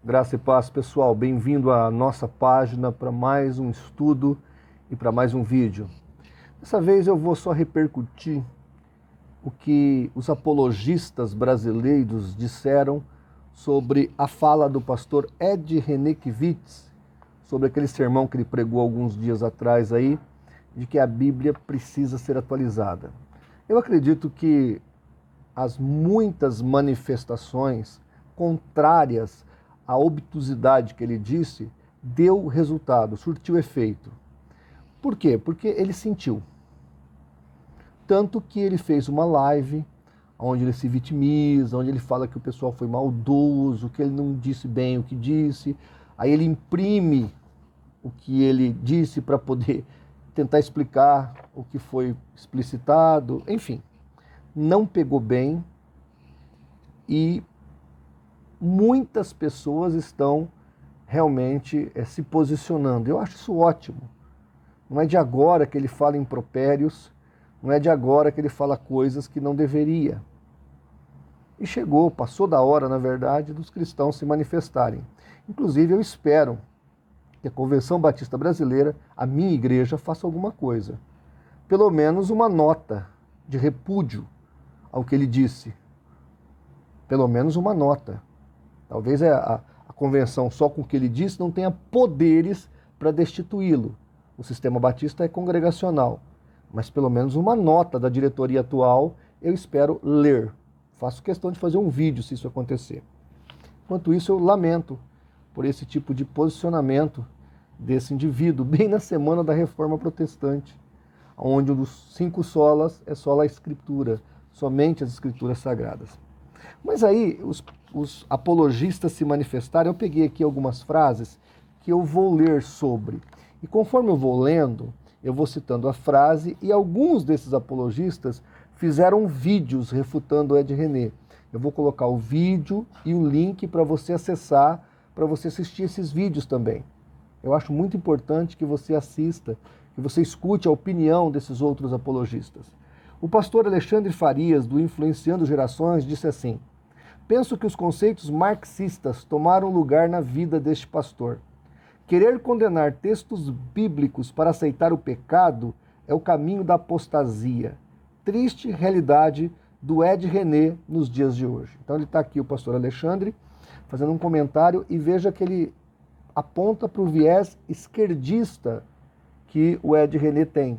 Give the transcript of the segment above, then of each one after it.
Graça e paz, pessoal. Bem-vindo à nossa página para mais um estudo e para mais um vídeo. Dessa vez eu vou só repercutir o que os apologistas brasileiros disseram sobre a fala do pastor Ed Renekiewicz, sobre aquele sermão que ele pregou alguns dias atrás aí, de que a Bíblia precisa ser atualizada. Eu acredito que as muitas manifestações contrárias à obtusidade que ele disse deu resultado, surtiu efeito. Por quê? Porque ele sentiu. Tanto que ele fez uma live onde ele se vitimiza, onde ele fala que o pessoal foi maldoso, que ele não disse bem o que disse. Aí ele imprime o que ele disse para poder tentar explicar o que foi explicitado. Enfim, não pegou bem e muitas pessoas estão realmente se posicionando. Eu acho isso ótimo. Não é de agora que ele fala impropérios, não é de agora que ele fala coisas que não deveria. E passou da hora, na verdade, dos cristãos se manifestarem. Inclusive, eu espero que a Convenção Batista Brasileira, a minha igreja, faça alguma coisa. Pelo menos uma nota de repúdio ao que ele disse. Pelo menos uma nota. Talvez a convenção, só com o que ele disse, não tenha poderes para destituí-lo. O sistema batista é congregacional. Mas pelo menos uma nota da diretoria atual eu espero ler. Faço questão de fazer um vídeo se isso acontecer. Enquanto isso, eu lamento por esse tipo de posicionamento desse indivíduo, bem na semana da Reforma Protestante, onde um dos 5 solas é sola Escritura, somente as Escrituras Sagradas. Mas aí, os apologistas se manifestaram, eu peguei aqui algumas frases que eu vou ler sobre. E conforme eu vou lendo, eu vou citando a frase, e alguns desses apologistas fizeram vídeos refutando o Ed René. Eu vou colocar o vídeo e o link para você acessar, para você assistir esses vídeos também. Eu acho muito importante que você assista, que você escute a opinião desses outros apologistas. O pastor Alexandre Farias, do Influenciando Gerações, disse assim: penso que os conceitos marxistas tomaram lugar na vida deste pastor. Querer condenar textos bíblicos para aceitar o pecado é o caminho da apostasia. Triste realidade do Ed René nos dias de hoje. Então ele está aqui, o pastor Alexandre, fazendo um comentário, e veja que ele aponta para o viés esquerdista que o Ed René tem.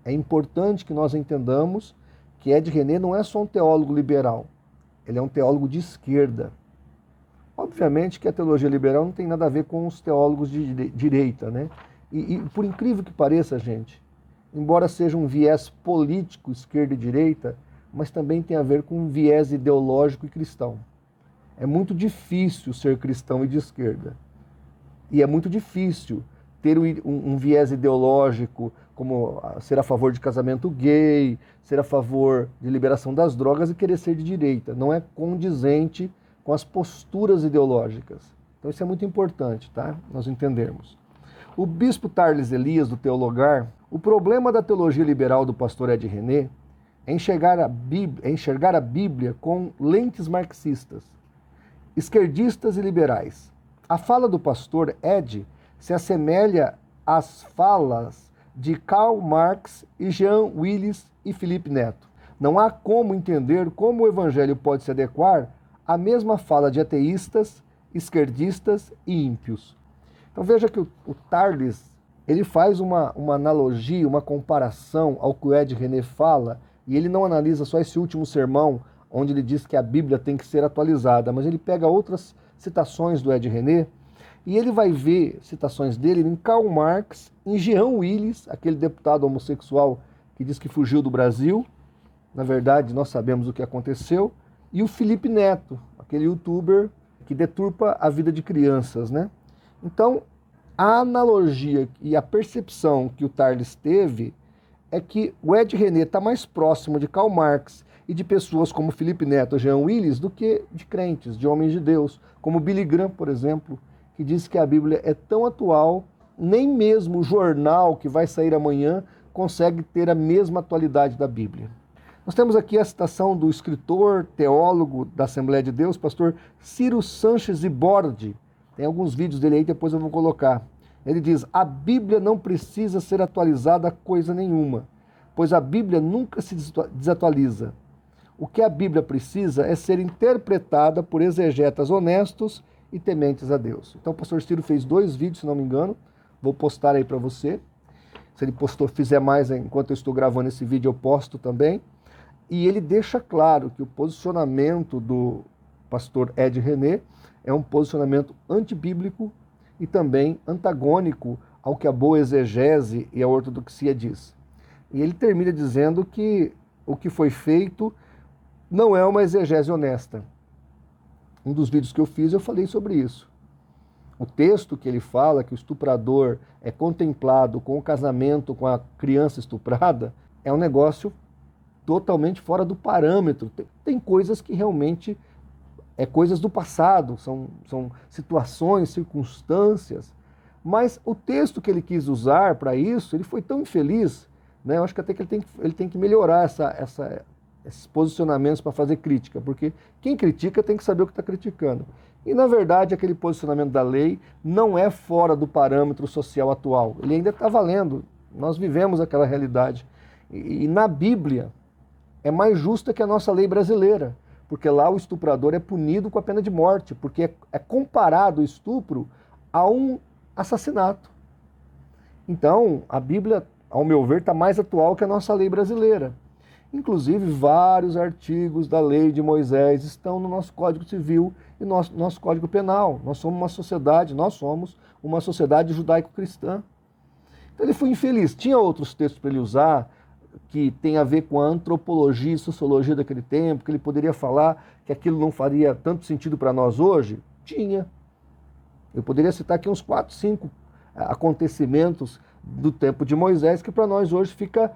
É importante que nós entendamos que Ed René não é só um teólogo liberal, ele é um teólogo de esquerda. Obviamente que a teologia liberal não tem nada a ver com os teólogos de direita, né? E por incrível que pareça, gente, embora seja um viés político, esquerda e direita, mas também tem a ver com um viés ideológico e cristão. É muito difícil ser cristão e de esquerda. E é muito difícil ter um viés ideológico, como ser a favor de casamento gay, ser a favor de liberação das drogas e querer ser de direita. Não é condizente com as posturas ideológicas. Então isso é muito importante, tá? Nós entendermos. O bispo Tarles Elias, do Teologar, o problema da teologia liberal do pastor Ed René é enxergar a Bíblia com lentes marxistas, esquerdistas e liberais. A fala do pastor Ed se assemelha às falas de Karl Marx e Jean Willis e Felipe Neto. Não há como entender como o evangelho pode se adequar à mesma fala de ateístas, esquerdistas e ímpios. Então veja que o Tarles, ele faz uma analogia, uma comparação ao que o Ed René fala, e ele não analisa só esse último sermão, onde ele diz que a Bíblia tem que ser atualizada, mas ele pega outras citações do Ed René, e ele vai ver citações dele em Karl Marx, em Jean Willis, aquele deputado homossexual que diz que fugiu do Brasil. Na verdade, nós sabemos o que aconteceu. E o Felipe Neto, aquele youtuber que deturpa a vida de crianças, né? Então, a analogia e a percepção que o Tarles teve é que o Ed René está mais próximo de Karl Marx e de pessoas como Felipe Neto, Jean Willis, do que de crentes, de homens de Deus, como Billy Graham, por exemplo, que diz que a Bíblia é tão atual, nem mesmo o jornal que vai sair amanhã consegue ter a mesma atualidade da Bíblia. Nós temos aqui a citação do escritor, teólogo da Assembleia de Deus, pastor Ciro Sanches Ibordi. Tem alguns vídeos dele aí, depois eu vou colocar. Ele diz: a Bíblia não precisa ser atualizada a coisa nenhuma, pois a Bíblia nunca se desatualiza. O que a Bíblia precisa é ser interpretada por exegetas honestos e tementes a Deus. Então o pastor Ciro fez 2 vídeos, se não me engano, vou postar aí para você. Se ele fizer mais enquanto eu estou gravando esse vídeo, eu posto também. E ele deixa claro que o posicionamento do pastor Ed René é um posicionamento antibíblico e também antagônico ao que a boa exegese e a ortodoxia diz. E ele termina dizendo que o que foi feito não é uma exegese honesta. Um dos vídeos que eu fiz, eu falei sobre isso. O texto que ele fala que o estuprador é contemplado com o casamento com a criança estuprada é um negócio totalmente fora do parâmetro. Tem coisas que realmente coisas do passado, são situações, circunstâncias, mas o texto que ele quis usar para isso, ele foi tão infeliz, né? Eu acho que até que ele tem que melhorar esses posicionamentos para fazer crítica, porque quem critica tem que saber o que está criticando. E, na verdade, aquele posicionamento da lei não é fora do parâmetro social atual. Ele ainda está valendo. Nós vivemos aquela realidade. E na Bíblia é mais justa que a nossa lei brasileira, porque lá o estuprador é punido com a pena de morte, porque é comparado o estupro a um assassinato. Então, a Bíblia, ao meu ver, está mais atual que a nossa lei brasileira. Inclusive, vários artigos da lei de Moisés estão no nosso Código Civil e nosso Código Penal. Nós somos uma sociedade judaico-cristã. Então ele foi infeliz. Tinha outros textos para ele usar que tem a ver com a antropologia e sociologia daquele tempo, que ele poderia falar que aquilo não faria tanto sentido para nós hoje? Tinha. Eu poderia citar aqui uns 4, 5 acontecimentos do tempo de Moisés que para nós hoje fica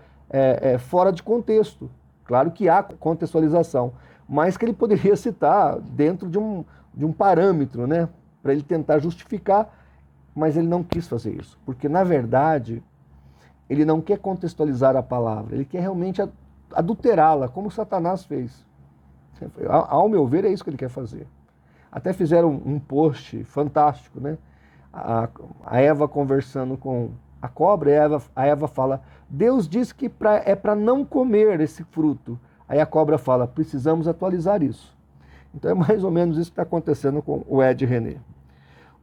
fora de contexto. Claro que há contextualização, mas que ele poderia citar dentro de um parâmetro, né, para ele tentar justificar, mas ele não quis fazer isso, porque na verdade ele não quer contextualizar a palavra, ele quer realmente adulterá-la, como Satanás fez. Ao meu ver, é isso que ele quer fazer. Até fizeram um post fantástico, né? A Eva conversando com a cobra, a Eva fala: Deus disse que é para não comer esse fruto. Aí a cobra fala: precisamos atualizar isso. Então é mais ou menos isso que está acontecendo com o Ed René.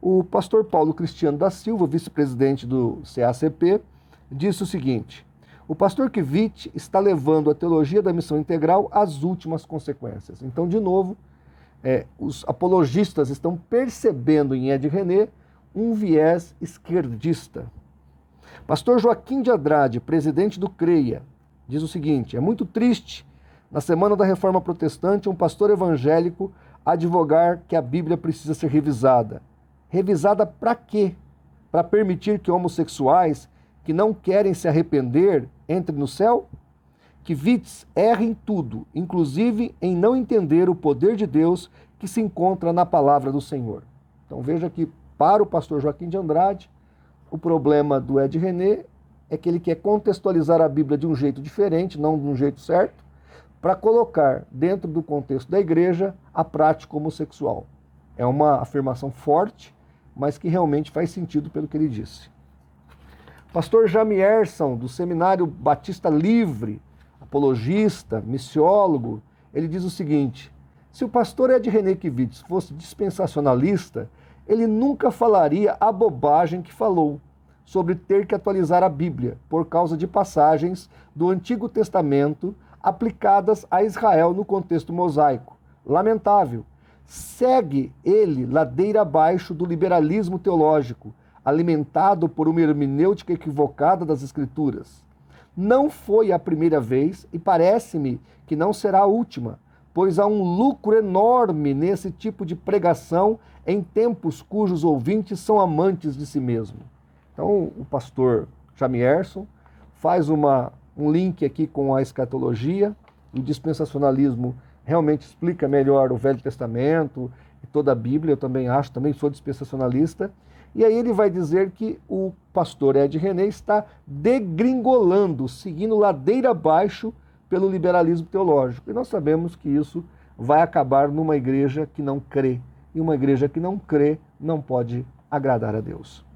O pastor Paulo Cristiano da Silva, vice-presidente do CACP, disse o seguinte: o pastor Kivitz está levando a teologia da missão integral às últimas consequências. Então, de novo, os apologistas estão percebendo em Ed René um viés esquerdista. Pastor Joaquim de Andrade, presidente do CREIA, diz o seguinte: é muito triste, na semana da Reforma Protestante, um pastor evangélico advogar que a Bíblia precisa ser revisada. Revisada para quê? Para permitir que homossexuais que não querem se arrepender entrem no céu? Que Kivitz erra em tudo, inclusive em não entender o poder de Deus que se encontra na palavra do Senhor. Então veja que para o pastor Joaquim de Andrade, o problema do Ed René é que ele quer contextualizar a Bíblia de um jeito diferente, não de um jeito certo, para colocar dentro do contexto da igreja a prática homossexual. É uma afirmação forte, mas que realmente faz sentido pelo que ele disse. Pastor Jamierson, do Seminário Batista Livre, apologista, missiólogo, ele diz o seguinte: se o pastor Ed René Kivitz fosse dispensacionalista, ele nunca falaria a bobagem que falou sobre ter que atualizar a Bíblia por causa de passagens do Antigo Testamento aplicadas a Israel no contexto mosaico. Lamentável. Segue ele ladeira abaixo do liberalismo teológico, alimentado por uma hermenêutica equivocada das Escrituras. Não foi a primeira vez e parece-me que não será a última, pois há um lucro enorme nesse tipo de pregação em tempos cujos ouvintes são amantes de si mesmo. Então, o pastor Jamierson faz um link aqui com a escatologia. O dispensacionalismo realmente explica melhor o Velho Testamento e toda a Bíblia, eu também acho, também sou dispensacionalista. E aí ele vai dizer que o pastor Ed René está degringolando, seguindo ladeira abaixo pelo liberalismo teológico. E nós sabemos que isso vai acabar numa igreja que não crê. E uma igreja que não crê não pode agradar a Deus.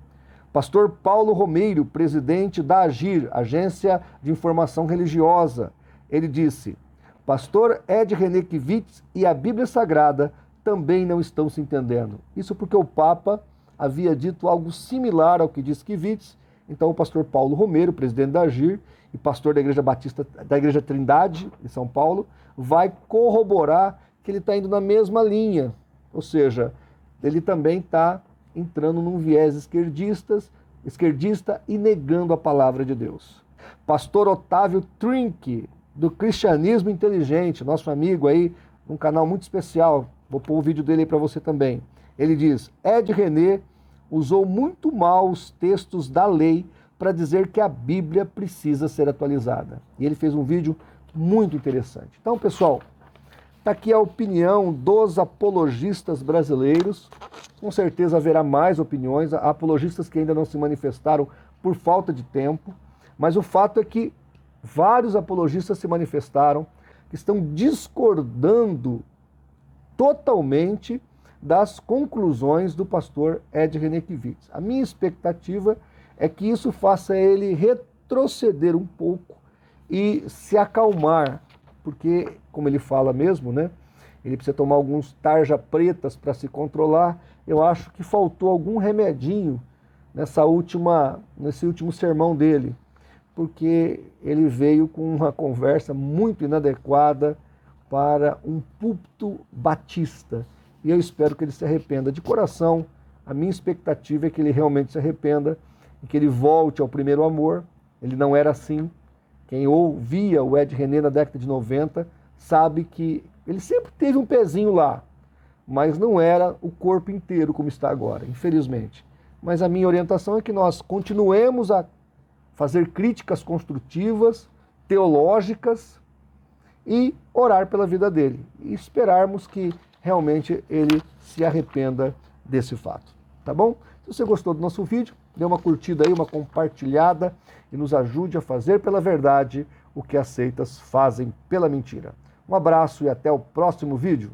Pastor Paulo Romeiro, presidente da AGIR, Agência de Informação Religiosa, ele disse: Pastor Ed René Kivitz e a Bíblia Sagrada também não estão se entendendo. Isso porque o Papa havia dito algo similar ao que disse Kivitz. Então o pastor Paulo Romeiro, presidente da AGIR e pastor da Igreja Batista, da Igreja Trindade, em São Paulo, vai corroborar que ele está indo na mesma linha. Ou seja, ele também está entrando num viés esquerdista e negando a palavra de Deus. Pastor Otávio Trink, do Cristianismo Inteligente, nosso amigo aí, um canal muito especial, vou pôr o vídeo dele aí para você também. Ele diz: Ed René usou muito mal os textos da lei para dizer que a Bíblia precisa ser atualizada. E ele fez um vídeo muito interessante. Então, pessoal, está aqui a opinião dos apologistas brasileiros. Com certeza haverá mais opiniões, há apologistas que ainda não se manifestaram por falta de tempo, mas o fato é que vários apologistas se manifestaram, que estão discordando totalmente das conclusões do pastor Ed René Kivitz. A minha expectativa é que isso faça ele retroceder um pouco e se acalmar, porque, como ele fala mesmo, né, ele precisa tomar alguns tarja pretas para se controlar. Eu acho que faltou algum remedinho nesse último sermão dele, porque ele veio com uma conversa muito inadequada para um púlpito batista. E eu espero que ele se arrependa de coração. A minha expectativa é que ele realmente se arrependa e que ele volte ao primeiro amor. Ele não era assim. Quem ouvia o Ed René na década de 90 sabe que ele sempre teve um pezinho lá, mas não era o corpo inteiro como está agora, infelizmente. Mas a minha orientação é que nós continuemos a fazer críticas construtivas, teológicas, e orar pela vida dele. E esperarmos que realmente ele se arrependa desse fato. Tá bom? Se você gostou do nosso vídeo, dê uma curtida aí, uma compartilhada e nos ajude a fazer pela verdade o que as seitas fazem pela mentira. Um abraço e até o próximo vídeo.